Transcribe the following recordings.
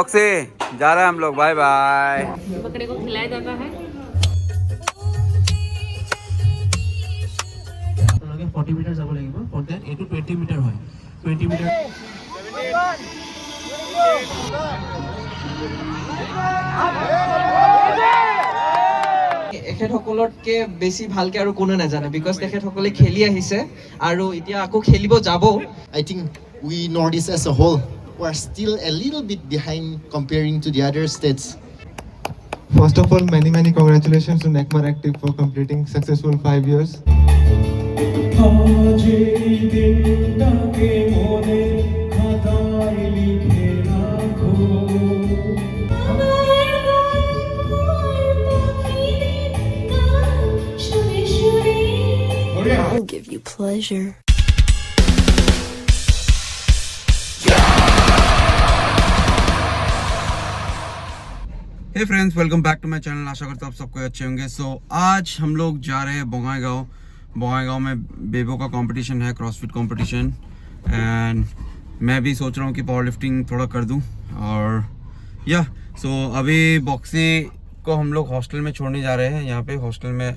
से जा रहे हैं हम लोग, बाय बाय। बकरे को खिलाया जाता है। 40 মিটাৰ যাব লাগিব। ফৰ দেট এইটো 20 মিটাৰ হয়। 20 মিটাৰ এখেতসকলতকে বেছি ভালকে আৰু কোনো নাজানে, বিকজ তেখেতসকলে খেলি আহিছে আৰু এতিয়া আকৌ খেলিব যাব। I think we Northeast as a whole are still a little bit behind comparing to the other states. First of all, many congratulations to Nekmar Active for completing successful 5 years. I'll give you pleasure. Hey friends, welcome back to my channel. आशा करता हूँ आप सबको अच्छे होंगे। सो आज हम लोग जा रहे हैं बोंगाईगांव में बेबो का कंपटीशन है, क्रॉसफिट कंपटीशन। एंड मैं भी सोच रहा हूँ कि पावर लिफ्टिंग थोड़ा कर दूँ। और या सो अभी बॉक्सी को हम लोग हॉस्टल में छोड़ने जा रहे हैं। यहाँ पे हॉस्टल में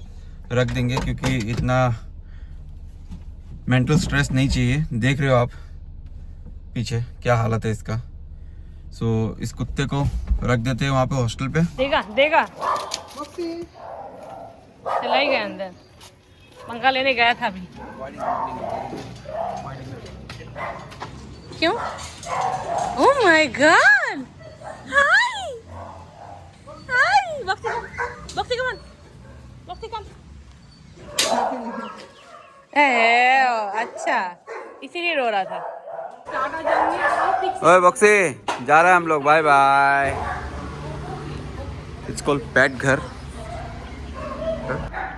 रख देंगे क्योंकि इतना मेंटल स्ट्रेस नहीं चाहिए। देख रहे हो आप पीछे क्या हालत है इसका। सो इस कुत्ते को रख देते हैं वहाँ पे हॉस्टल पे। देगा चला ही गया अंदर, पंखा लेने गया था अभी। क्यों? ओह माय गॉड, हाय हाय, बक्सी कम। अच्छा, इसीलिए रो रहा था। ओए बक्से, जा रहे हैं हम लोग, बाय बाय। इट्स कॉल्ड पेट घर।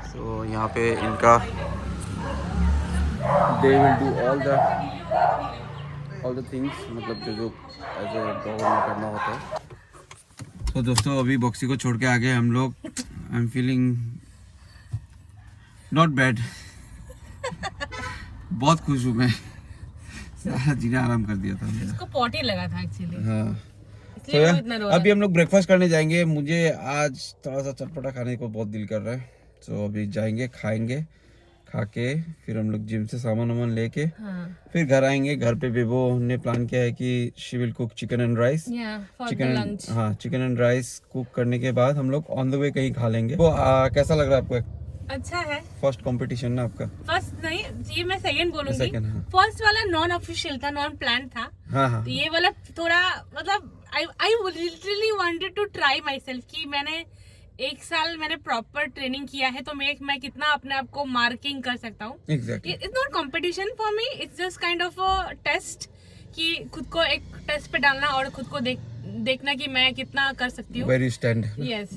सो यहाँ पे इनका they will do all the things, मतलब जो एज ए डॉग में करना होता है। तो दोस्तों अभी बॉक्सी को छोड़ के आ गए हम लोग। I am feeling not bad. बहुत खुश हूँ मैं। सारा जीना आराम कर दिया था। इसको पॉटी लगा था एक्चुअली। हाँ। इसलिए वो इतना रो रहा अभी हम लोग ब्रेकफास्ट करने जाएंगे। मुझे आज थोड़ा सा चटपटा खाने को बहुत दिल कर रहा है। तो अभी जाएंगे, खाएंगे, खा के फिर हम लोग जिम से सामान लेके हाँ। फिर घर आएंगे। घर पे बेबो ने प्लान किया है कि she will cook chicken and rice. Chicken and rice cook करने के बाद हम लोग ऑन द वे कहीं खा लेंगे। तो कैसा लग रहा है आपको? अच्छा है। फर्स्ट कंपटीशन ना आपका? फर्स्ट नहीं जी, मैं सेकंड बोलूंगी। सेकंड, हाँ। फर्स्ट वाला नॉन ऑफिशियल था, नॉन प्लान था। हाँ। तो ये वाला थोड़ा मतलब I literally wanted to try myself कि मैंने 1 साल मैंने प्रॉपर ट्रेनिंग किया है तो मैं कितना अपने आप को मार्किंग कर सकता हूँ। It's not competition for me, it's just kind of a test कि खुद को एक टेस्ट पे डालना और खुद को देखना कि मैं कितना कर सकती हूँ। Very stand. Yes,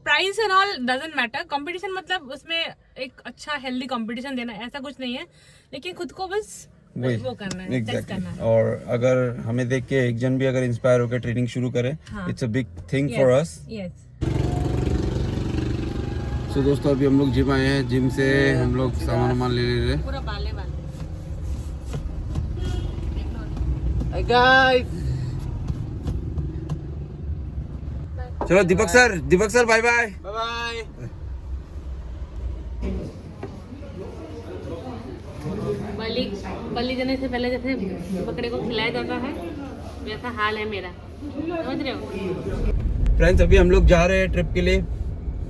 price and all doesn't matter. Competition मतलब उसमें एक अच्छा हेल्दी कंपटीशन देना, ऐसा कुछ नहीं है, लेकिन खुद को बस वो करना है, टेस्ट करना है। और अगर हमें देख के एक जन भी अगर इंस्पायर होकर ट्रेनिंग शुरू करे, it's a big thing for us. Yes. So दोस्तों अभी हम लोग जिम आए हैं। जिम से हम लोग सामान ले रहे हैं। पूरा बाले गाइस, चलो दीपक सर बाय बाय। बाय। बलि देने से पहले जैसे बकरे को खिलाया जाता है वैसा हाल है मेरा, समझ रहे हो? फ्रेंड्स अभी हम लोग जा रहे हैं ट्रिप के लिए।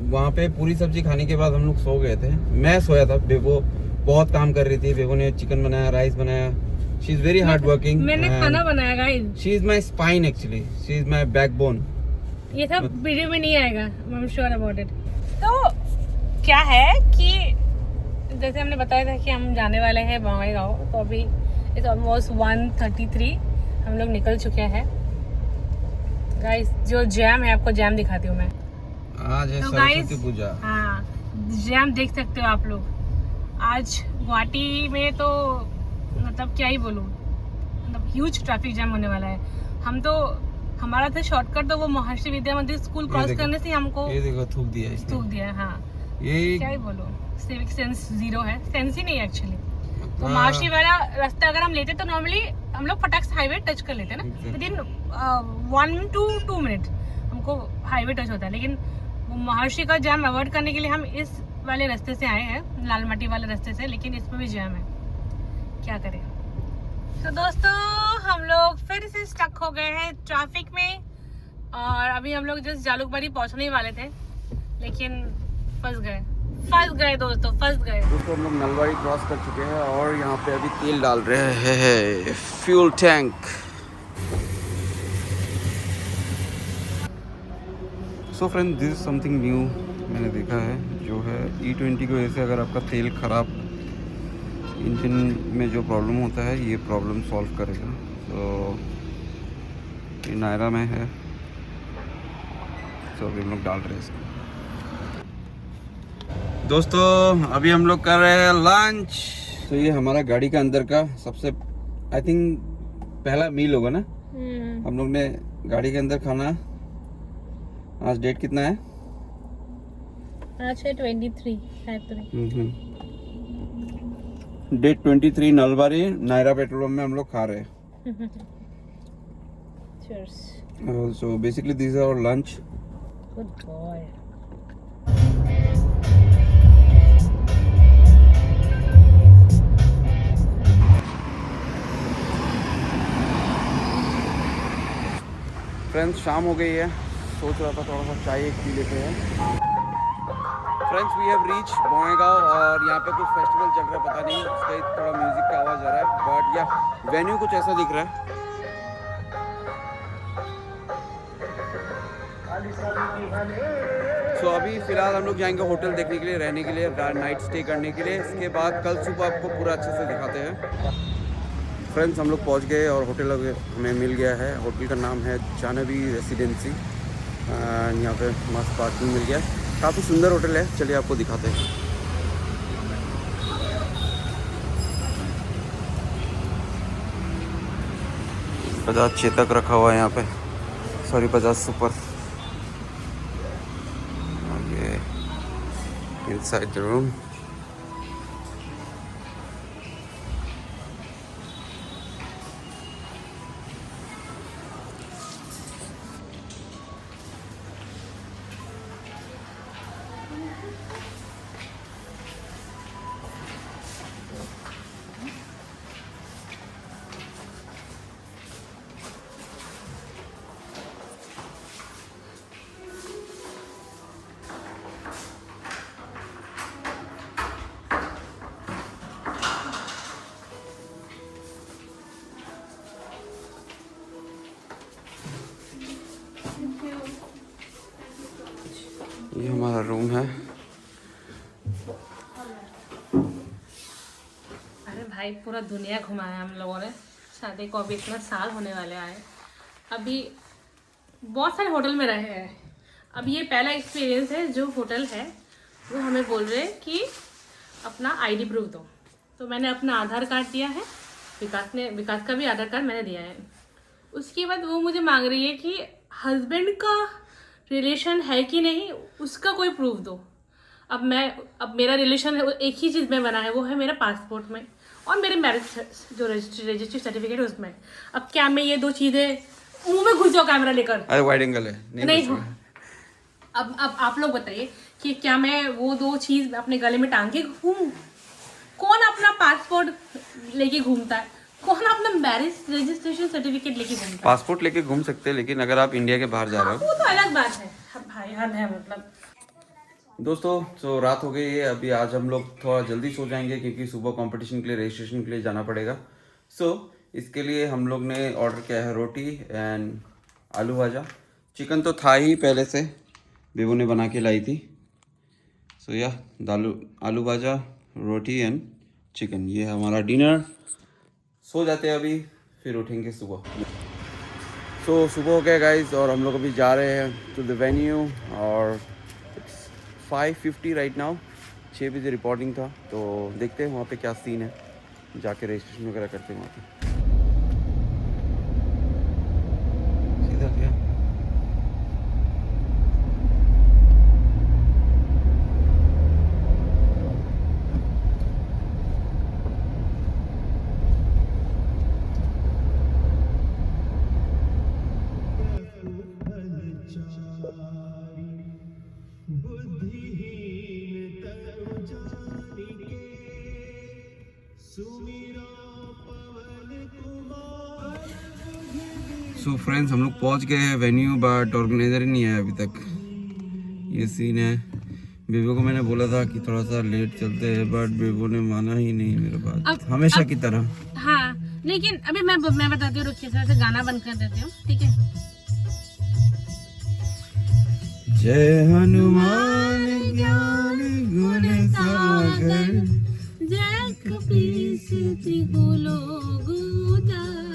वहाँ पे पूरी सब्जी खाने के बाद हम लोग सो गए थे। मैं सोया था, बेबो बहुत काम कर रही थी। बेबो ने चिकन बनाया, राइस बनाया। She is very hard working. मैंने खाना बनाया guys. She is my spine actually, she is my backbone. ये सब वीडियो में नहीं आएगा, I am sure about it. तो क्या है कि जैसे हमने बताया था कि हम जाने वाले हैं बोंगाईगांव, तो अभी इट्स ऑलमोस्ट 1:33 हम लोग निकल चुके हैं। गाइस जो जैम है, आपको जैम दिखाती हूँ मैं। आज है तो सरस्वती पूजा। हाँ, जैम देख सकते हो आप लोग। आज गुवाहाटी में तो मतलब क्या ही बोलूँ, मतलब ह्यूज ट्रैफिक जैम होने वाला है। हमारा था शॉर्टकट, तो वो महर्षि विद्या मंदिर स्कूल क्रॉस करने से हमको ये देखो थूक दिया। हाँ, ये क्या ही बोलो, सिविक सेंस जीरो है, सेंस ही नहीं एक्चुअली। तो महर्षि वाला रास्ता अगर हम लेते तो नॉर्मली हम लोग फटाक से हाईवे टच कर लेते हैं ना, विद इन 1 to 2 मिनट हमको हाईवे टच होता है। लेकिन वो महर्षि का जाम अवॉइड करने के लिए हम इस वाले रास्ते से आए हैं, लाल माटी वाले रास्ते से, लेकिन इसमें भी जाम है, क्या करें। तो दोस्तों हम लोग फिर से स्टक हो गए हैं ट्रैफिक में, और अभी हम लोग जस्ट जालुकबाड़ी पहुंचने ही वाले थे, लेकिन फंस गए दोस्तों, फंस गए। दोस्तों हम लोग नलवाड़ी क्रॉस कर चुके हैं और यहाँ पे अभी तेल डाल रहे हैं, fuel tank. So friend, this is something new मैंने देखा है, जो है E20 की वजह से अगर आपका तेल ख़राब, इंजन में जो प्रॉब्लम होता है, ये प्रॉब्लम सॉल्व करेगा। तो ये नायरा में है, तो अभी हम लोग डाल रहे हैं इसको। दोस्तों अभी हम लोग कर रहे हैं लंच। तो ये हमारा गाड़ी का अंदर का सबसे आई थिंक पहला मील होगा ना। हम लोग ने गाड़ी के अंदर खाना। आज डेट कितना है? आज है 23 date 23 Nalbari Nayara petrol pump में हम लोग खा रहे हैं। So basically this is our lunch. Good boy. Friends शाम हो गई है, सोच रहा था थोड़ा सा चाय एक पी लेते हैं। Friends we have reach Bongaigaon और यहाँ पे कुछ फेस्टिवल चल रहा है, पता नहीं उसका थोड़ा म्यूजिक का आवाज़ आ रहा है, बट या वेन्यू कुछ ऐसा दिख रहा है। सो अभी फ़िलहाल हम लोग जाएंगे होटल देखने के लिए, रहने के लिए, नाइट स्टे करने के लिए। इसके बाद कल सुबह आपको पूरा अच्छे से दिखाते हैं। फ्रेंड्स हम लोग पहुंच गए और होटल हमें मिल गया है। होटल का नाम है जानवी रेसिडेंसी। यहाँ पे मस्त पार्किंग मिल गया, काफ़ी सुंदर होटल है। चलिए आपको दिखाते हैं। बजाज चेतक रखा हुआ है यहाँ पे, सॉरी बजाज सुपर। ये इनसाइड द रूम। ये हमारा रूम है। अरे भाई पूरा दुनिया घुमाया हम लोगों ने, शादी को अभी इतना साल होने वाले आए। अभी बहुत सारे होटल में रहे हैं, अब ये पहला एक्सपीरियंस है। जो होटल है वो हमें बोल रहे हैं कि अपना आईडी प्रूफ दो, तो मैंने अपना आधार कार्ड दिया है, विकास का भी आधार कार्ड मैंने दिया है। उसके बाद वो मुझे मांग रही है कि हस्बैंड का रिलेशन है कि नहीं, उसका कोई प्रूफ दो। अब मेरा रिलेशन है, एक ही चीज़ में बना है, वो है मेरा पासपोर्ट में और मेरे मैरिज जो रजिस्ट्री सर्टिफिकेट है उसमें। अब क्या मैं ये दो चीज़ें मुंह में घुस जाओ कैमरा लेकर? अरे वाइड एंगल है नहीं हो। अब आप लोग बताइए कि क्या मैं वो दो चीज़ अपने गले में टांग के घूमूं? कौन अपना पासपोर्ट लेके घूमता है? कौन अपना मैरिज रजिस्ट्रेशन सर्टिफिकेट लेके घूमता है? पासपोर्ट लेके घूम सकते हैं, लेकिन अगर आप इंडिया के बाहर जा रहे हो वो तो अलग बात है। अब भाई हद है मतलब। दोस्तों। तो रात हो गई है, अभी आज हम लोग थोड़ा जल्दी सो जाएंगे क्योंकि सुबह कंपटीशन के लिए, रजिस्ट्रेशन के लिए जाना पड़ेगा। इसके लिए हम लोग ने ऑर्डर किया है रोटी एंड आलू भाजा। चिकन तो था ही पहले से, बेबू ने बना के लाई थी। आलू भाजा, रोटी एंड चिकन, ये हमारा डिनर। सो जाते हैं अभी, फिर उठेंगे सुबह। सुबह हो गया गाइज, और हम लोग अभी जा रहे हैं टू द वेन्यू। और 5:50 राइट नाउ, 6 बजे रिपोर्टिंग था, तो देखते हैं वहाँ पे क्या सीन है, जाके रजिस्ट्रेशन वगैरह करते हैं वहाँ पे। सीधा क्या सो फ्रेंड्स हम लोग पहुंच गए हैं वेन्यू, बट ऑर्गेनाइजर ही नहीं आया अभी तक। ये सीन है। बेबो को मैंने बोला था कि थोड़ा सा लेट चलते हैं, बट बेबो ने माना ही नहीं मेरे बात, हमेशा की तरह। हाँ, लेकिन अभी मैं बताती हूँ, रुकिए थोड़ा सा गाना बंद कर देती हूँ, ठीक है। जय हनुमान ज्ञान गुण सागर, जय कपीस तिहु लोग उजागर।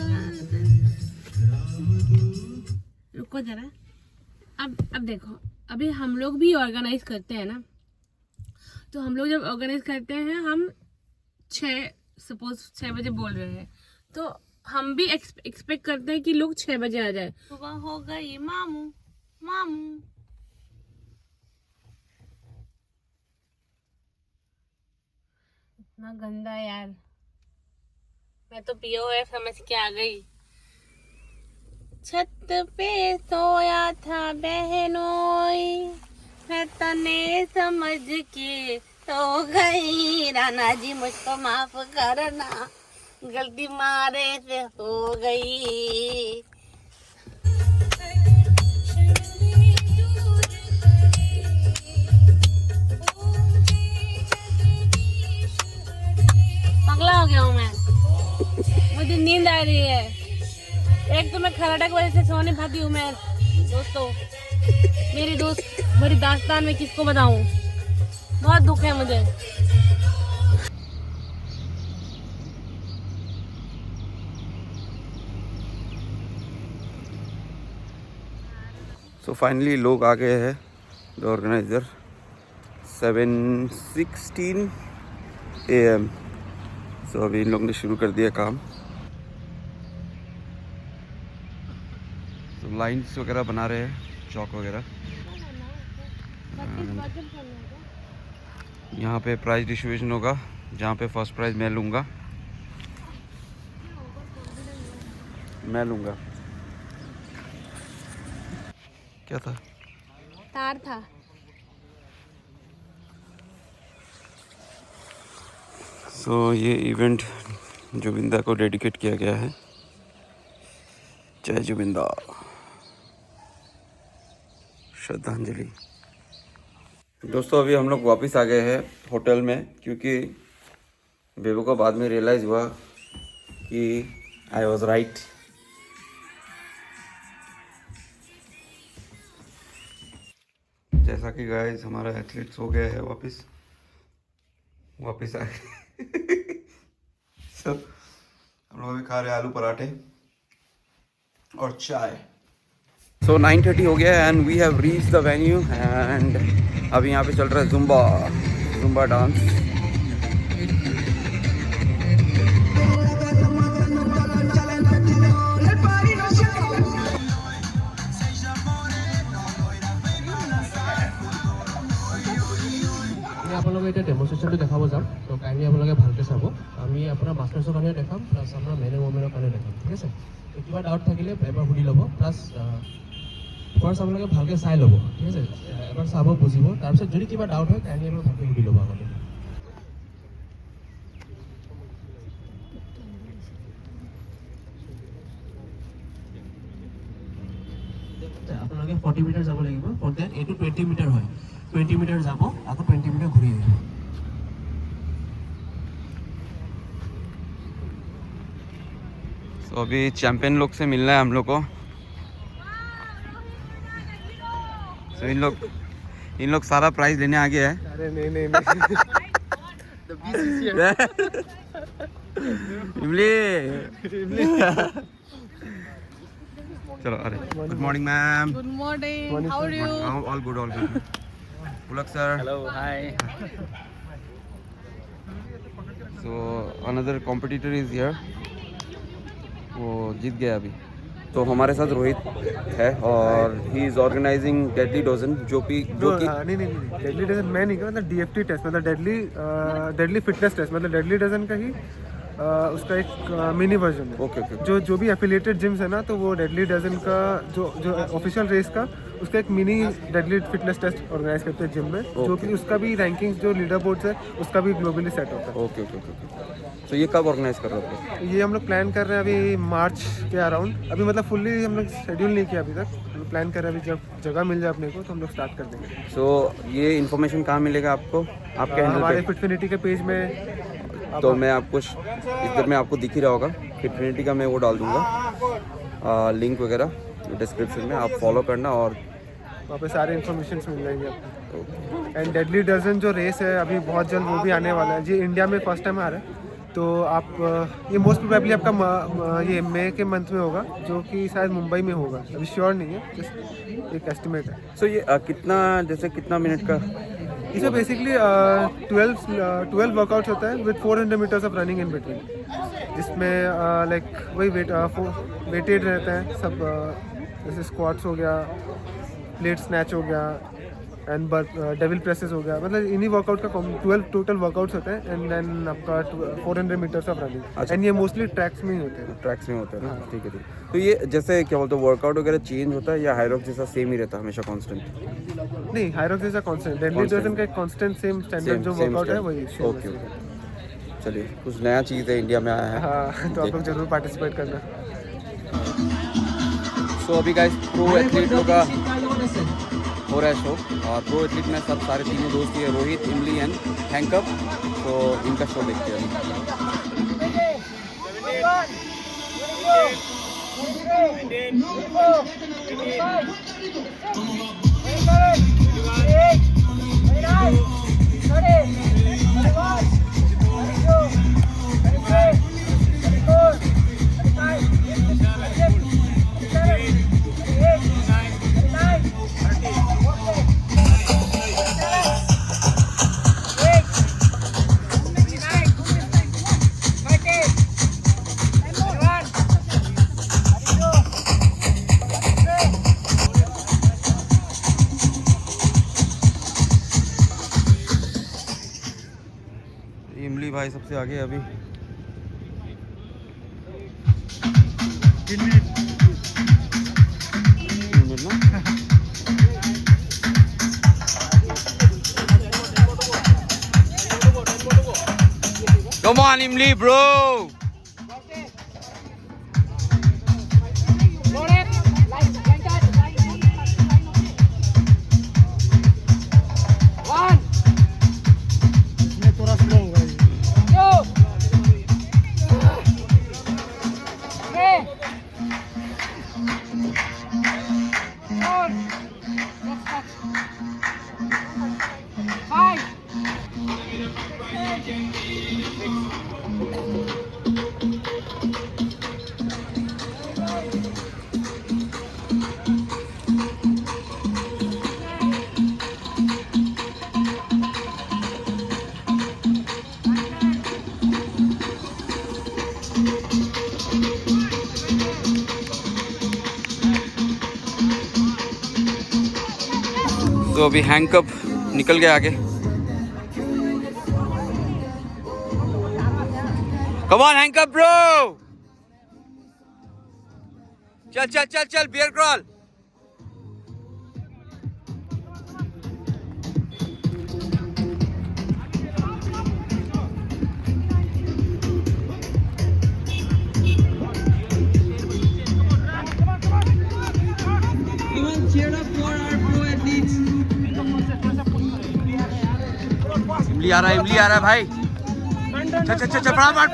रुको जरा, अब देखो, अभी हम लोग भी ऑर्गेनाइज करते हैं ना, तो हम लोग जब ऑर्गेनाइज करते हैं, हम 6 बजे बोल रहे हैं, तो हम भी एक्सपेक्ट करते हैं कि लोग 6 बजे आ जाए। सुबह हो गई मामू मामू। इतना गंदा यार, मैं तो POF समझ के आ गई। छत पे सोया था बहनोई, मैं तने समझ के सो गई। राना जी मुझको माफ करना, गलती मारे से हो गई। पगला हो गया हूँ मैं, मुझे नींद आ रही है। एक तो मैं खराटा की वजह से सो नहीं पाती हूँ मैं। दोस्तों, मेरी दास्तान में किसको बताऊँ, बहुत दुख है मुझे। सो फाइनली लोग आ गए हैं, द ऑर्गेनाइजर। 7:16 AM। सो अभी इन लोगों ने शुरू कर दिया काम। तो लाइन्स वगैरह बना रहे हैं, चौक वगैरह। यहाँ पे प्राइज डिस्ट्रीब्यूशन होगा, जहाँ पे फर्स्ट प्राइज मैं लूँगा। क्या था? तार था। सो ये इवेंट जुबिंदा को डेडिकेट किया गया है। जय जुबिंदा, श्रद्धांजलि। दोस्तों, अभी हम लोग वापस आ गए हैं होटल में, क्योंकि बेबो को बाद में रियलाइज़ हुआ कि आई वॉज राइट। जैसा कि गाइस हमारा एथलीट्स हो गया है वापस आ गए। हम लोग अभी खा रहे हैं आलू पराठे और चाय। सो 9:30 हो गया है and we have reach the venue. एंड अभी यहाँ पे चल रहा है जुम्बा डांस। আপোনালোকে এতিয়া ডেমনষ্ট্ৰেশ্যনটো দেখাব যাম, তো কাইণ্ডলি আপোনালোকে ভালকৈ চাব। আমি আপোনাৰ মাষ্টাৰ্ছৰ কাৰণেও দেখাম, প্লাছ আপোনাৰ মেন এণ্ড ওমেনৰ কাৰণেও দেখাম, ঠিক আছে? কিবা ডাউট থাকিলে এবাৰ সুধি ল'ব, প্লাছ ফাৰ্ষ্ট আপোনালোকে ভালকৈ চাই ল'ব, ঠিক আছে? এবাৰ চাব, বুজিব, তাৰপিছত যদি কিবা ডাউট হয় কাইণ্ডলি এবাৰ ভালকৈ সুধি ল'ব আগতে। আপোনালোকে 40 মিটাৰ যাব লাগিব, ফৰ দেন এইটো 20 মিটাৰ হয়। 20 মিটাৰ যাব, আকৌ 20 মিটাৰ ঘূৰি আহিব। तो अभी चैंपियन लोग से मिलना है हम लोग को। तो इन लोग सारा प्राइज लेने आ गया है। अरे नहीं इमली चलो, अरे good morning ma'am. Good morning, how are you? All good Pulak sir, hello, hi. So another competitor is here, वो जीत गया अभी। तो हमारे साथ रोहित है और he is organising deadly dozen, जो कि नहीं डेडली डजन मैं नहीं, मतलब DFT टेस्ट, मतलब डेडली फिटनेस टेस्ट, मतलब डेडली डजन का ही उसका एक मिनी वर्जन है। ओके। जो भी एफिलिएटेड जिम्स है ना, तो वो डेडली डजन का जो ऑफिशियल रेस का उसका एक mini deadly fitness test organise करते हैं जिम में, जो कि उसका भी रैंकिंग जो लीडर बोर्ड है उसका भी ग्लोबली सेट होता है। ओके। तो ये कब ऑर्गेनाइज कर रहे हो आप लोग? ये हम लोग प्लान कर रहे हैं अभी मार्च के अराउंड, अभी मतलब फुल्ली हम लोग शेड्यूल नहीं किया अभी तक, हम लोग प्लान कर रहे हैं अभी जब जगह मिल जाए अपने को तो हम लोग स्टार्ट कर देंगे। सो ये इन्फॉर्मेशन कहाँ मिलेगा आपको? आपके हैंडल हमारे पे? फिटफिनिटी के पेज में। तो मैं आपको इधर में आपको दिख ही रहा होगा, फिटफिनिटी का मैं वो डाल दूँगा लिंक वगैरह डिस्क्रिप्शन में, आप फॉलो करना और वहाँ पे सारे इन्फॉर्मेशन मिल जाएंगे आपको। एंड डेडली डजन जो रेस है अभी बहुत जल्द वो भी आने वाला है जी, इंडिया में फर्स्ट टाइम आ रहा है। तो आप ये मोस्ट प्रोबेबली आपका ये मई के मंथ में होगा, जो कि शायद मुंबई में होगा, अभी श्योर नहीं है, जस्ट एक एस्टिमेट है। सो ये कितना मिनट का? इसमें बेसिकली 12 वर्कआउट्स होता है with 400 metres of running in between, जिसमें लाइक वही वेटेड रहता है सब, जैसे स्क्वाट्स हो गया, प्लेट स्नैच हो गया एंड डेविल प्रेसेस हो गया, मतलब इन्हीं वर्कआउट का 12 टोटल वर्कआउट्स होते हैं एंड देन आपका 400 मीटर्स ऑफ रनिंग। एंड ये मोस्टली ट्रैक्स में ही होते हैं। ट्रैक्स में होता है ना? ठीक है ठीक। तो ये जैसे क्या बोलते हैं, वर्कआउट वगैरह चेंज होता है या हाईरॉक्स जैसा सेम ही रहता है हमेशा कांस्टेंट? नहीं, हाईरॉक्स जैसा कांस्टेंट, डेडली डजन का एक कांस्टेंट सेम स्टैंडर्ड जो वर्कआउट है वही। ओके। चलिए, कुछ नया चीज़ है, इंडिया में आया है। हाँ, तो आप लोग जरूर पार्टिसिपेट करना। सो अभी गाइस प्रो एथलीट लोग का हो रहा है शो, और प्रो एथलीट में सब सारे तीनों दोस्त ही है, रोहित, इमली एंड हैंकअप। तो इनका शो देखते हैं। इमली भाई सबसे आगे अभी। Come on, Imli, bro. तो अभी हैंकअप निकल गया आगे। कम ऑन हैंकअप ब्रो, चल चल चल चल, बियर क्रॉल। इमली आ रहा है भाई। चल चल चल चल, फटाफट।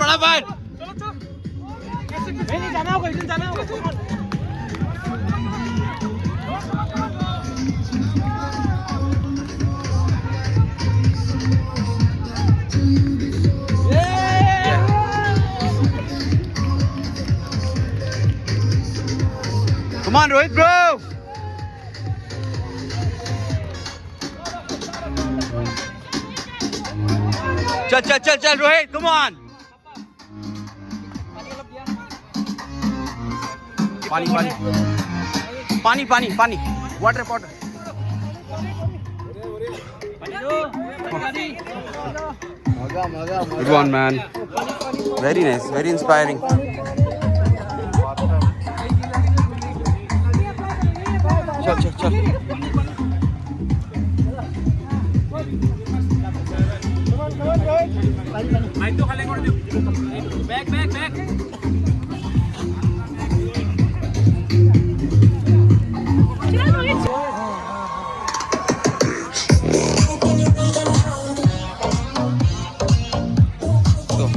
Come on, Rohit, bro. चल रोहित, come on. पानी, water. Good one, man. Very nice, very inspiring. चल. So,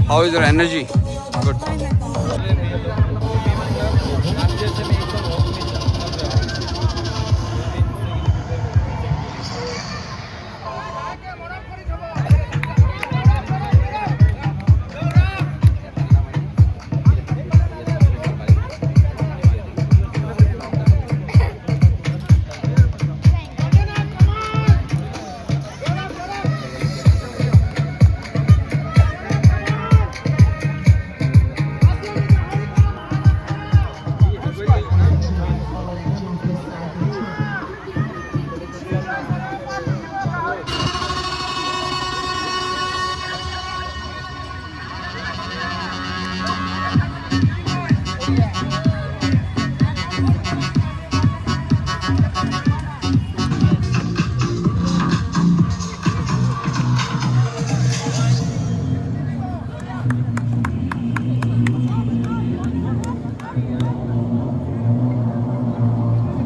how is your energy? Good.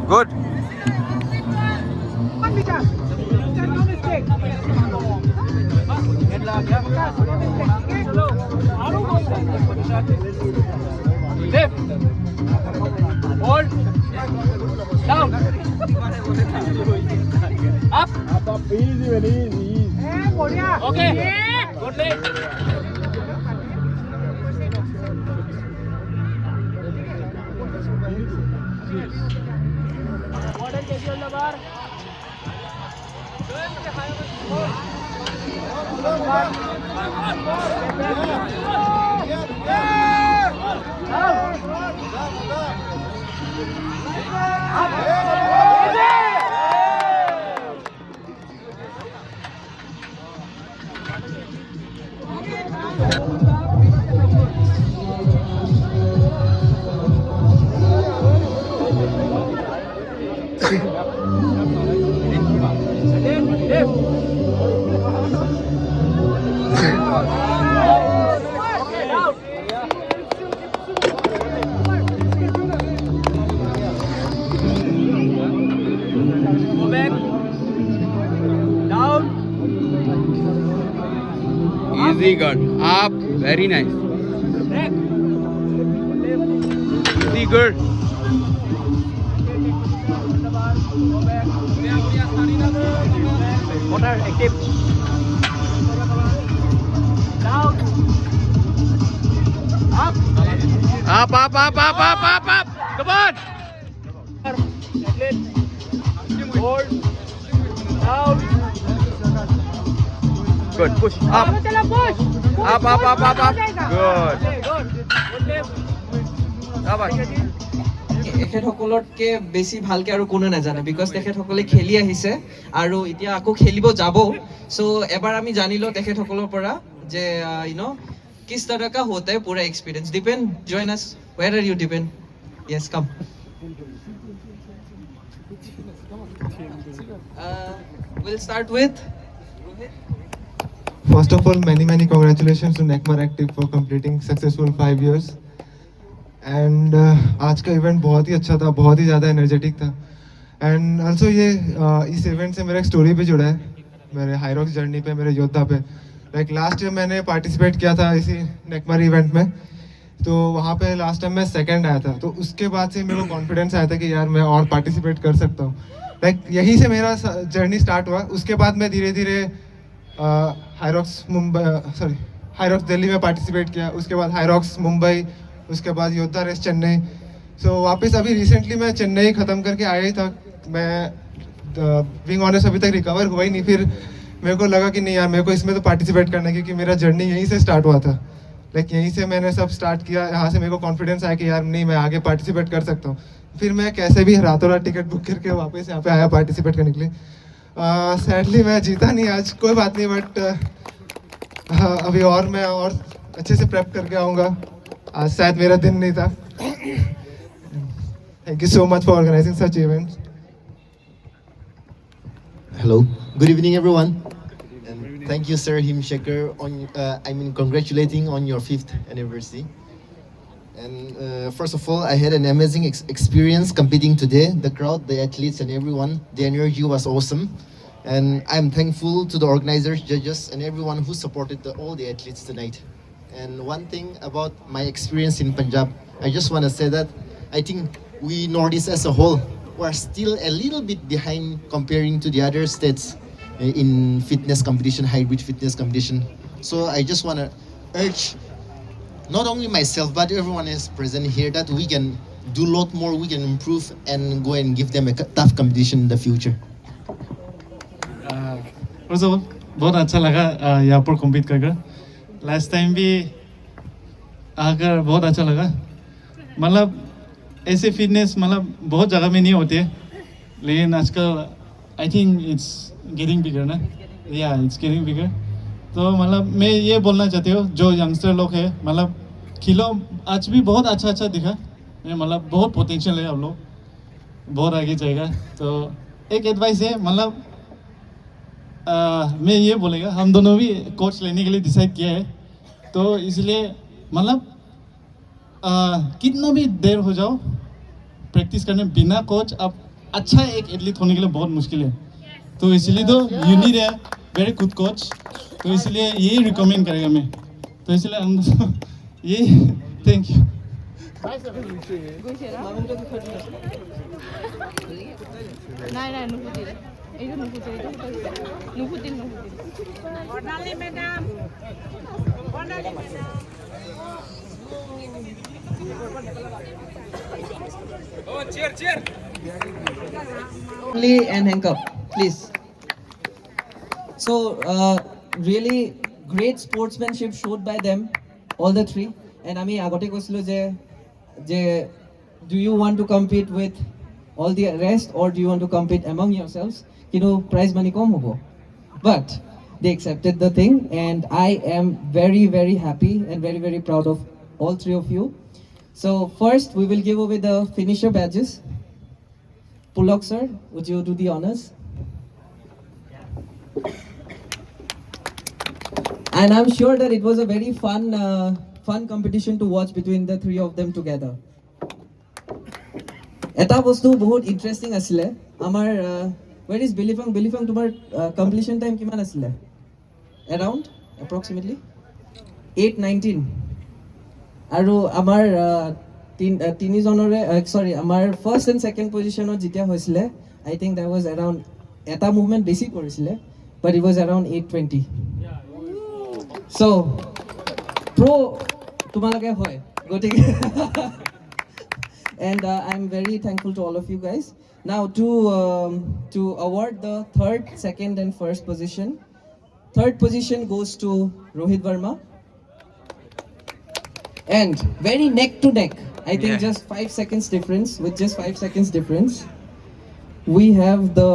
Good. Hold. Down. Up. Okay. Good leg. Modern KG on the bar. Go back. Down. Easy, good. Up. Very nice. Back. Easy, good. Motor active. Down. Up. Up, up, up, up, up, up, up. Come on. Athlete. Hold. Down. Good. Push. Up. Up, up, up, up, up. Good. Good. Good left. Shabash. তেখেতসকলতকৈ বেছি ভালকৈ আৰু কোনো নাজানে because তেখেতসকলে খেলি আহিছে আৰু এতিয়া আকৌ খেলিব যাব সো এবাৰ আমি জানিলো তেখেতসকলৰ পৰা যে किस तरह का होता है पूरा experience Dipen join us where are you Dipen yes come we'll start with First of all, many congratulations to Necmar Active for completing successful 5 years. And आज का इवेंट बहुत ही अच्छा था, बहुत ही ज़्यादा एनर्जेटिक था. एंड ऑल्सो ये इस इवेंट से मेरा एक स्टोरी भी जुड़ा है मेरे हाईरॉक्स जर्नी पे, मेरे योद्धा पे. लाइक लास्ट ईयर मैंने पार्टिसिपेट किया था इसी नेकमर इवेंट में, तो वहाँ पे लास्ट टाइम मैं सेकंड आया था. तो उसके बाद से मेरे को कॉन्फिडेंस आया था कि यार मैं और पार्टिसिपेट कर सकता हूँ. लाइक यहीं से मेरा जर्नी स्टार्ट हुआ. उसके बाद मैं धीरे धीरे हाईरॉक्स दिल्ली में पार्टिसिपेट किया, उसके बाद हाईरॉक्स मुंबई, उसके बाद योद्धा रेस चेन्नई. सो वापस अभी रिसेंटली मैं चेन्नई ख़त्म करके आया ही था. मैं बीइंग ऑनेस्ट अभी तक रिकवर हुआ ही नहीं. फिर मेरे को लगा कि नहीं यार मेरे को इसमें तो पार्टिसिपेट करना है क्योंकि मेरा जर्नी यहीं से स्टार्ट हुआ था. लाइक यहीं से मैंने सब स्टार्ट किया. यहाँ से मेरे को कॉन्फिडेंस आया कि यार नहीं मैं आगे पार्टिसिपेट कर सकता हूँ. फिर मैं कैसे भी रातों रात टिकट बुक करके वापस यहाँ पे आया पार्टिसिपेट करने के लिए. सैडली मैं जीता नहीं आज, कोई बात नहीं, बट अभी और मैं और अच्छे से प्रेप करके आऊँगा. आज शायद मेरा दिन नहीं था. Thank you so much for organising such events. Hello, good evening everyone. And Thank you, Sir Himshekhar, on congratulating on your 5th anniversary. And first of all, I had an amazing experience competing today. The crowd, the athletes, and everyone, the energy was awesome. And I'm thankful to the organizers, judges, and everyone who supported all the athletes tonight. And one thing about my experience in Punjab, I just want to say that I think we Northeast as a whole, we're still a little bit behind comparing to the other states in fitness competition, hybrid fitness competition. So I just want to urge not only myself but everyone is present here that we can do a lot more, we can improve and go and give them a tough competition in the future. First of all बहुत अच्छा लगा यहाँ पर compete कर last time भी आकर बहुत अच्छा लगा मतलब ऐसे फिटनेस मतलब बहुत जगह में नहीं होती है लेकिन आजकल I think it's getting bigger ना या इट्स गेटिंग बिगर तो मतलब मैं ये बोलना चाहती हूँ जो यंगस्टर लोग है मतलब खिलो आज भी बहुत अच्छा दिखा मतलब बहुत पोटेंशियल है आप लोग बहुत आगे जाएगा तो एक एडवाइस है मतलब मैं ये बोलेगा हम दोनों भी कोच लेने के लिए डिसाइड किया है तो इसलिए मतलब कितना भी देर हो जाओ प्रैक्टिस करने बिना कोच अब अच्छा एक एथलीट होने के लिए बहुत मुश्किल है तो इसलिए तो you need a very good coach तो इसलिए यही रिकमेंड करेगा मैं तो इसलिए हम ये थैंक यू নাই নাই নুপুতিল এইটো নুপুতিল এইটো নুপুতিল বৰ্ণালী madam And hang up, please. So, really great sportsmanship showed by them, all the three. And আমি আগতে কৈছিলো যে do you want to compete with all the rest or do you want to compete among yourselves? কিন্তু prize money কম হ'ব. But they accepted the thing and I am very, very happy and very, very proud of all three of you. So first we will give away the finisher badges. Pulok sir, would you do the honors? And I'm sure that it was a very fun competition to watch between the three of them together. এটা বস্তু বহুত interesting আছিলে আমাৰ where is Bilifang তোমাৰ completion time কিমান আছিলে around approximately 8:19 আৰু আমাৰ তিনিজনৰে sorry আমাৰ first and second positionত যেতিয়া হৈছিলে I think that was around এটা movement বেছি কৰিছিলে but it was around 8:20 so pro তোমালোকে হয় গতিকে and I'm very thankful to all of you guys. Now to award the third, second and first position. Third position goes to Rohit Verma. And very neck to neck. I think just 5 seconds difference. With just 5 seconds difference, we have the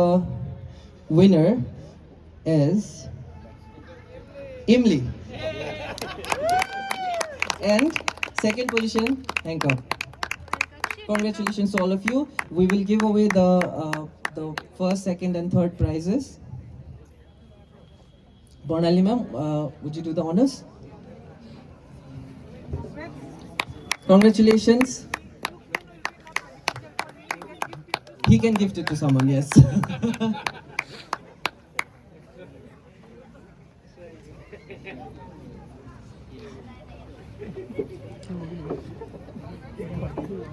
winner as Imli. And second position, Hank. Congratulations to all of you. We will give away the first, second and third prizes. Bornali ma'am, would you do the honors? Congratulations. He can gift it to someone, yes.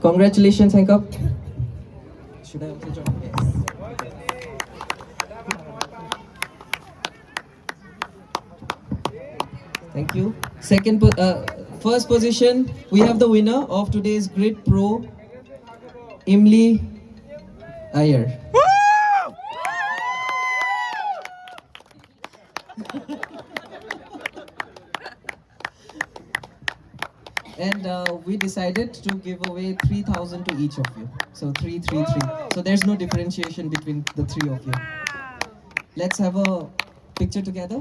Congratulations, Hank up. Should I also join? Yes. Thank you. First position, we have the winner of today's Grid Pro, Imli Iyer. And we decided to give away 3,000 to each of you. So 3. So there's no differentiation between the three of you. Let's have a picture together.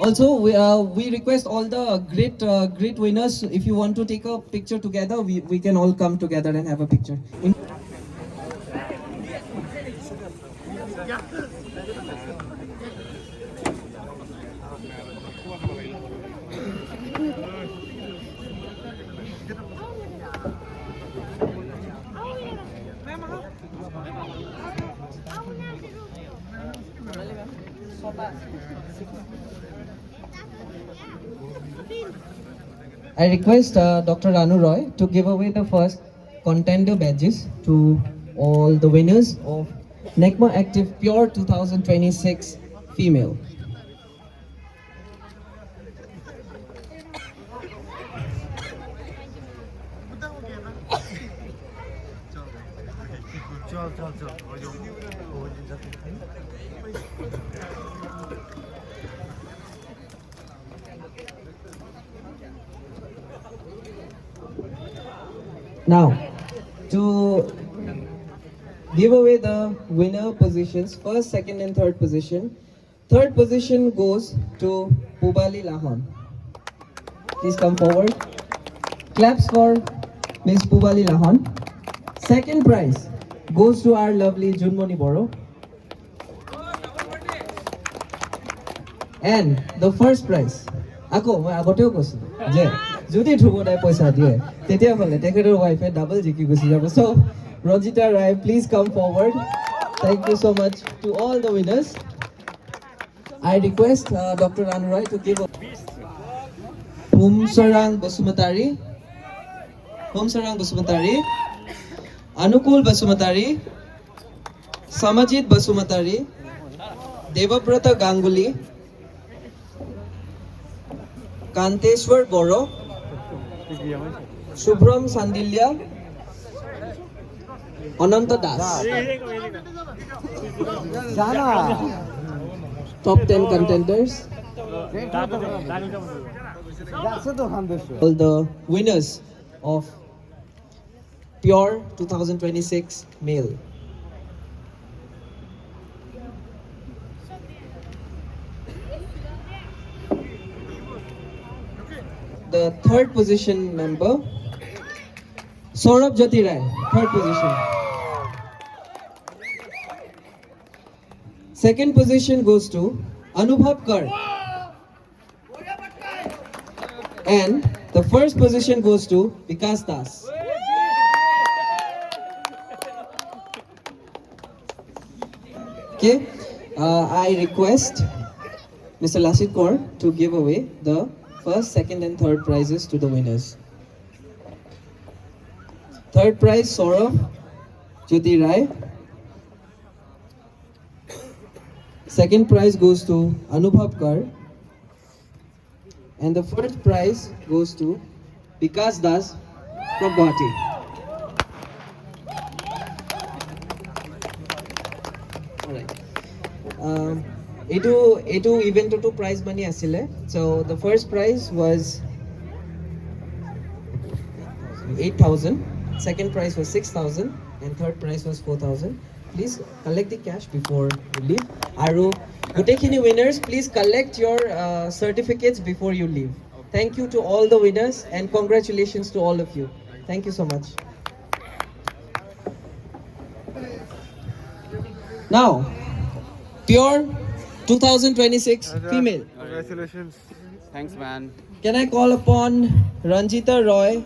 Also, we request all the great winners. If you want to take a picture together, we can all come together and have a picture. I request Dr. Ranu Roy to give away the first contender badges to all the winners of NECMA Active Pure 2026 Female. Now, to give away the winner positions, first, second and third position. Third position goes to Pubali Lahon. Please come forward. Claps for Miss Pubali Lahon. Second prize goes to our lovely Junmoni Boro. And the first prize, মই আগতেও কৈছিলো যে যদি ধ্ৰুৱদাই পইচা দিয়ে তেতিয়াহ'লে তেখেতৰ ৱাইফে double জিকি গুচি যাব চ' Ranjita Roy please come forward thank you so' much to all the winners I request doctor Ranu Roy to give Homsorang Basumatary Anukul Basumatary সমজিত Basumatary Debabrata Ganguly Kanteshwar Boro, Shubhram Sandilya, Ananta Das. Top 10 contenders. All the winners of Pure 2026 Male. The third position member, Saurabh Jyoti Rai, third position. Second position goes to Anubhav Kar. And the first position goes to Vikas Das. Okay, I request Mr. Lasit Kaur to give away the first, second and third prizes to the winners. Third prize, Saurabh Jyoti Rai. Second prize goes to Anubhav Kar. And the first prize goes to Vikas Das from Guwahati. Alright. Etu event to prize money asile. So the first prize was 8,000, second prize was 6,000, and third prize was 4,000. Please collect the cash before you leave. Aru gotekhini winners, please collect your certificates before you leave. Thank you to all the winners and congratulations to all of you. Thank you so much. Now, Pure 2026 Female. Congratulations. Thanks, man. Can I call upon Ranjita Roy?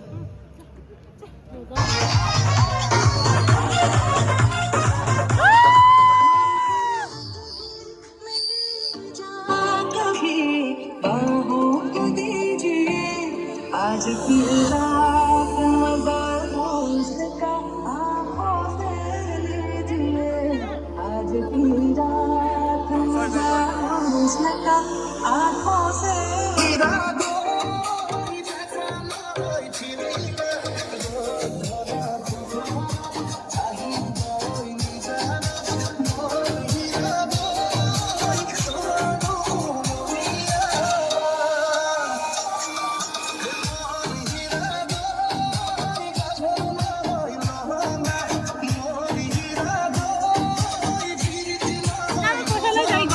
কোথায় যাই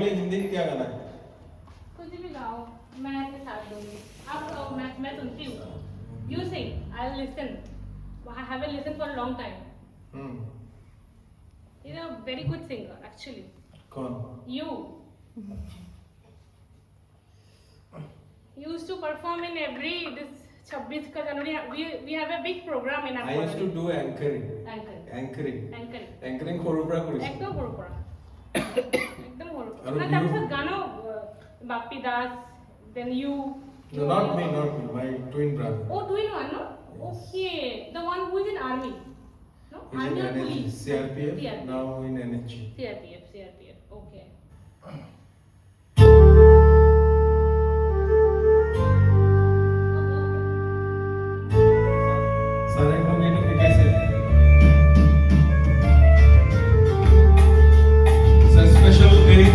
बोलिए हिंदी क्या गाना है? कुछ भी गाओ, मैं आपके साथ दूंगी। आप गाओ, मैं सुनती हूँ। You sing, I'll listen. I haven't listened for a long time. You're a very good singer, actually. कौन? You used to perform in every this 26 का जनवरी. We have a big program in our I used to do anchoring. Anchoring. Anchoring সৰুৰ পৰা কৰিছোঁ। একদম সৰুৰ পৰা। একদম সৰুৰ পৰা। আৰু না তাৰপিছত গানো বাপি Das, then you. No, not me, my twin brother. Oh, twin one, no? Okay, the one who is in army. No? He's Army in or NHG, police? CRPF, now in NHG. CRPF. Okay. Sarang Mangeti ke kaise? It's a special day.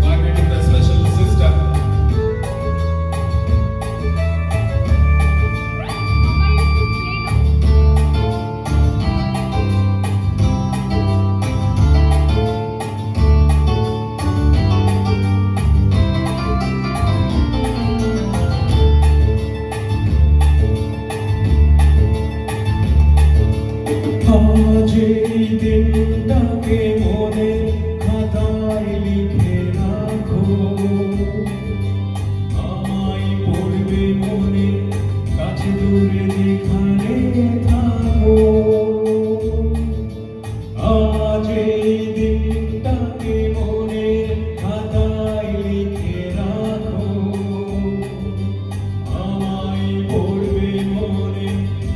I'm meeting the special sister. आज এই দিনটাকে মনে খাতায় লিখে রাখো, আমায় পড়বে মনে কাছে দূরে যেখানে থাকো। আজ এই দিনটাকে মনে খাতায় লিখে রাখো, আমায় পড়বে মনে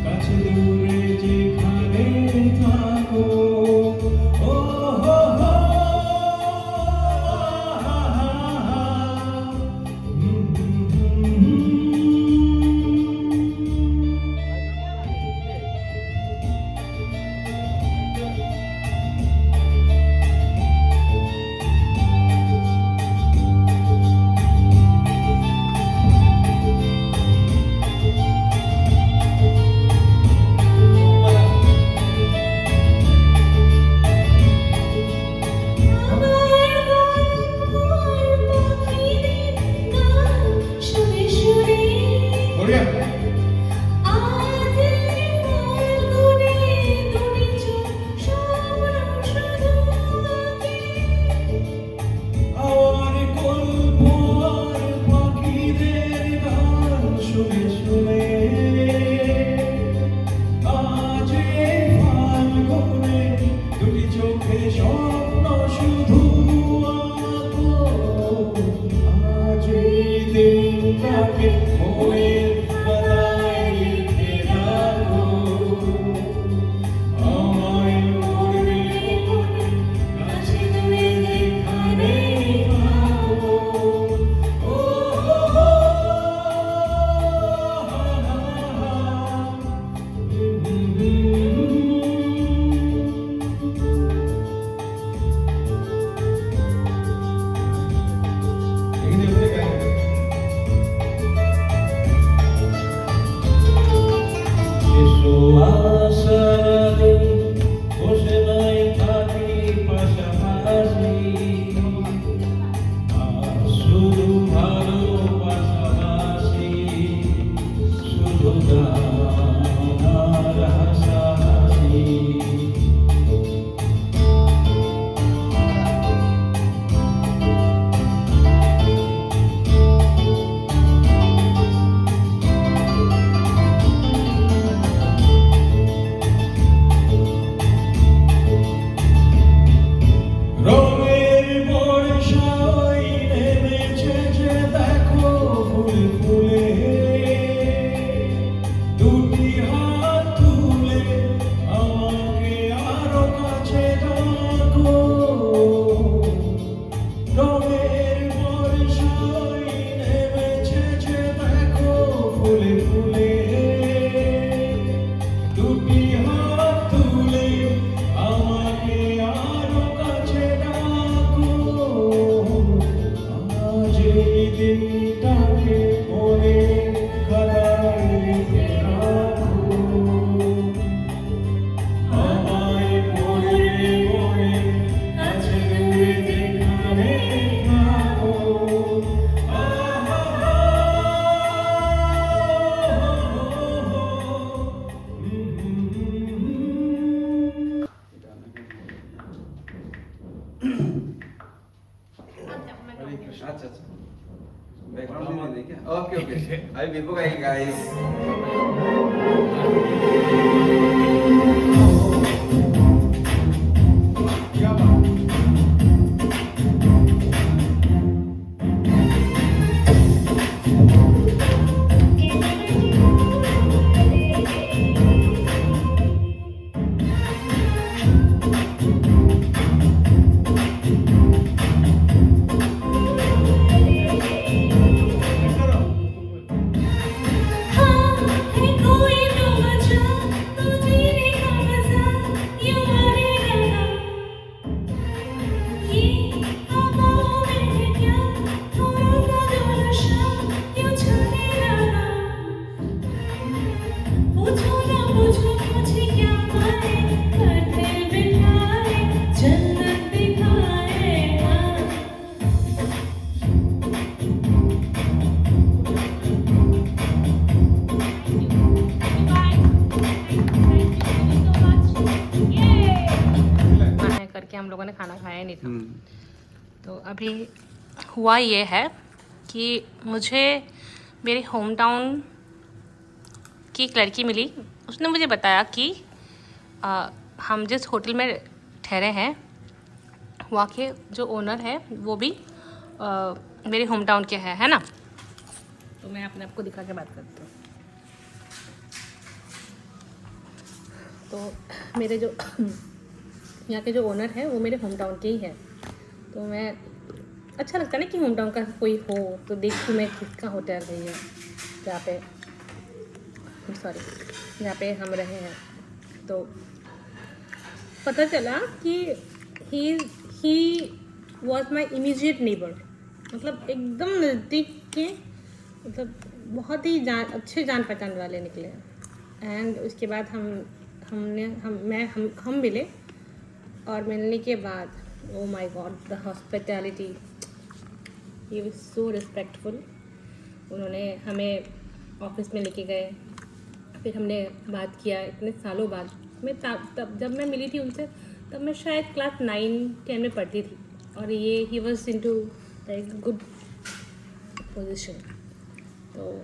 কাছে দূরে যেখানে থাকো। ও হো হো, बढ़िया। আর গল্প আর পাখিদের গান শুনে শুনে আজ এই ফাল্গুনে দুটি চোখে স্বপ্ন শুধু আঁকো। আজ এই দিনটাকে মনের পাতায় লিখে রাখো, আমায় পড়বে মনে কাছে দূরে যেখানে থাকো। ও হো হো, हिंदी में गाएंगे। अच्छा अच्छा बैकग्राउंड में नहीं क्या okay okay I will go guys करके हम लोगों ने खाना खाया नहीं था। तो अभी हुआ ये है कि मुझे मेरे होम टाउन की एक लड़की मिली। उसने मुझे बताया कि हम जिस होटल में ठहरे हैं वहाँ के जो ओनर है वो भी मेरे होम टाउन के है ना। तो मैं अपने आप को दिखा के बात करती हूँ। तो मेरे जो यहाँ के जो ओनर है वो मेरे होम टाउन के ही है। तो मैं अच्छा लगता है ना कि होम टाउन का कोई हो तो देखूँ मैं किसका होटल है ये जहाँ पे जहाँ पे हम रहे हैं। तो पता चला कि he was my immediate neighbour, मतलब एकदम नज़दीक के, मतलब बहुत ही अच्छे जान पहचान वाले निकले। एंड उसके बाद हम मिले और मिलने के बाद oh my God the hospitality, he was so respectful. उन्होंने हमें ऑफिस में लेके गए, फिर हमने बात किया इतने सालों बाद। मैं तब जब मैं मिली थी उनसे तब मैं शायद क्लास 9-10 में पढ़ती थी और ये he was into like good position. तो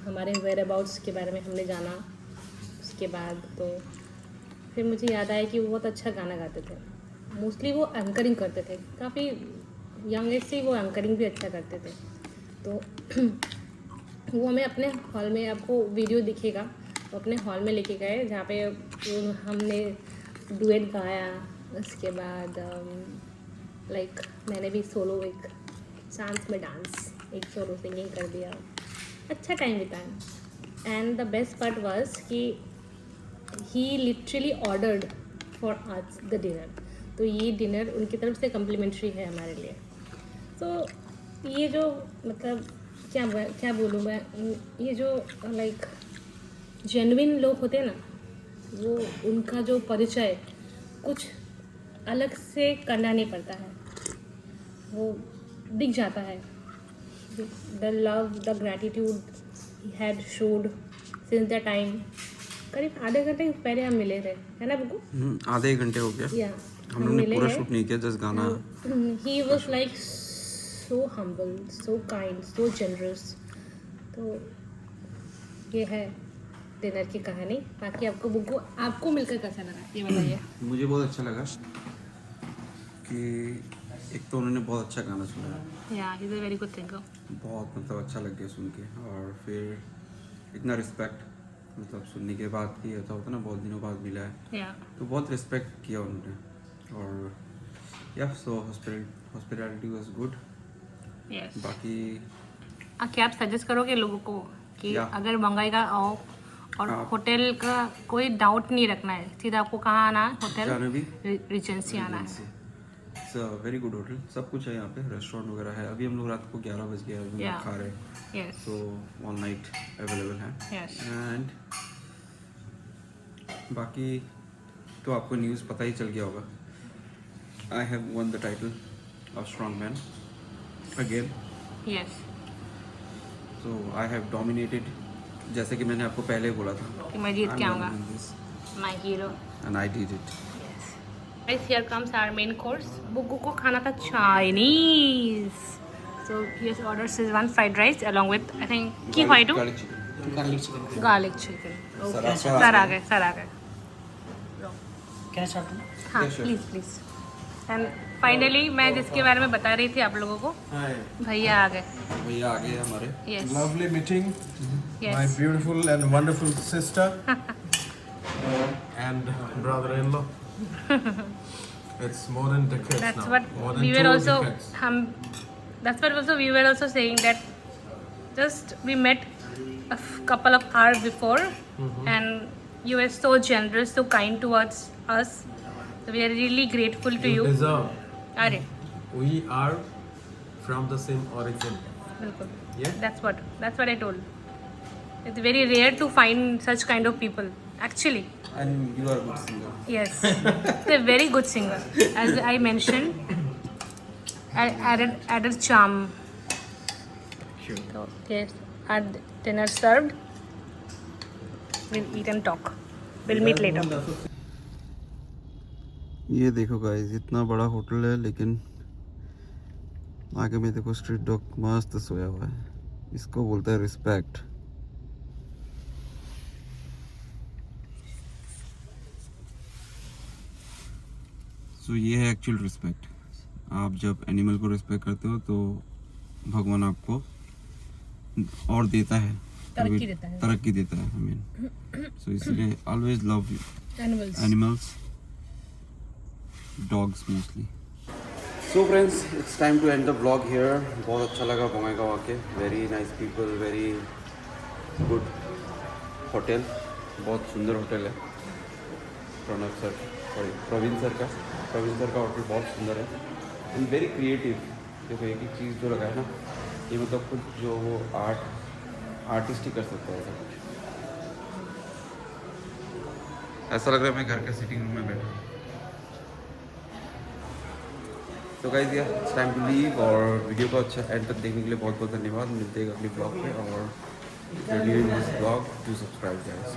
हमारे वेयर अबाउट्स के बारे में हमने जाना। उसके बाद तो फिर मुझे याद आया कि वो बहुत अच्छा गाना गाते थे। मोस्टली वो एंकरिंग करते थे, काफ़ी यंग एज से वो एंकरिंग भी अच्छा करते थे। तो वो हमें अपने हॉल में, आपको वीडियो दिखेगा, वो अपने हॉल में लेके गए जहाँ पे हमने डुएट गाया। उसके बाद लाइक मैंने भी सोलो एक चांस में डांस, एक सोलो सिंगिंग कर दिया। अच्छा टाइम बिताया। And the best part was कि ही लिटरली ऑर्डर्ड फॉर आज द डिनर। तो ये डिनर उनकी तरफ से कम्प्लीमेंट्री है हमारे लिए। तो ये जो मतलब क्या बोलूँ मैं, ये जो लाइक जेन्युइन लोग होते हैं ना, वो उनका जो परिचय कुछ अलग से करना नहीं पड़ता है, वो दिख जाता है। The love, the gratitude he had showed since the time. करीब आधे घंटे पहले हम मिले थे, है ना बिल्कुल? आधे घंटे हो गया। या हम लोग ने पूरा शूट नहीं किया, जस्ट गाना। He was like so humble, so kind, so generous. तो ये है डिनर की कहानी। बाकी आपको मिलकर कैसा लगा ये बताइए। मुझे बहुत अच्छा लगा कि एक तो उन्होंने बहुत अच्छा गाना सुना, या he is a very good singer. बहुत मतलब अच्छा लग गया सुन के। और फिर इतना रिस्पेक्ट, मतलब सुनने के बाद कि ऐसा होता ना बहुत दिनों बाद मिला है, या तो बहुत रिस्पेक्ट किया उन्होंने। और या सो हॉस्पिटैलिटी वाज गुड। यस। बाकी क्या आप सजेस्ट करोगे लोगों को कि या। अगर मंगाई का आओ और होटल का कोई डाउट नहीं रखना है, सीधा आपको कहाँ आना है? जानवी होटल रिजेंसी आना है। It's a very good hotel, सब कुछ है यहाँ पे, रेस्टोरेंट वगैरह है। अभी हम लोग रात को 11 बज गए अभी Yeah. खा रहे हैं, यस तो ऑन नाइट अवेलेबल है। यस। एंड बाकी तो आपको न्यूज़ पता ही चल गया होगा, I have one the title of strong man again. Yes, so I have dominated, जैसे कि मैंने आपको पहले बोला था कि मैं जीत के आऊँगा, my hero. And I did it. Yes. Guys, here comes our main course. बुग्गू को खाना था Chinese. So he has ordered Szechuan fried rice along with I think की white garlic chicken. Okay. Sir आ गए. हाँ प्लीज. एंड फाइनली मैं जिसके बारे में बता रही थी आप लोगों को, भैया आ गए हमारे. Yes Lovely meeting my yes beautiful and wonderful sister and brother-in-law. It's more than decades that's now. what More than we were 2 also decades. that's what also we were also saying that just we met a couple of hours before and you were so generous, so kind towards us, so we are really grateful to you. deserve. अरे We are from the same origin. बिल्कुल. Yeah. That's what I told. It's very rare to find such kind of people. Actually, And you are a good singer. yes, they're a very good singer. As I mentioned, I added charm. Sure. So yes, our dinner served. We'll eat and talk. We'll meet later. ये देखो guys, इतना बड़ा hotel है लेकिन आगे में देखो street dog मस्त सोया हुआ है. इसको बोलता है रिस्पेक्ट. सो ये है एक्चुअल रिस्पेक्ट. आप जब एनिमल को रिस्पेक्ट करते हो तो भगवान आपको और देता है, तरक्की देता है. आई मीन सो इसलिए always love animals, dogs mostly. So friends, it's time to end the vlog here. बहुत अच्छा लगा बंगाईगांव आके. Very nice people, very good hotel. बहुत सुंदर होटल है. प्रवीण सर का होटल बहुत सुंदर है. And very creative. देखो एक एक चीज़ जो लगा है ना, ये मतलब कुछ जो वो आर्टिस्ट ही कर सकता है ऐसा कुछ. ऐसा लग रहा है मैं घर के सिटिंग रूम में बैठा हूँ. तो गाइस यार, इट्स टाइम टू लीव. और वीडियो को अच्छा एंड तक देखने के लिए बहुत बहुत धन्यवाद. मिलते हैं अगले ब्लॉग पे. और this blog to subscribe guys.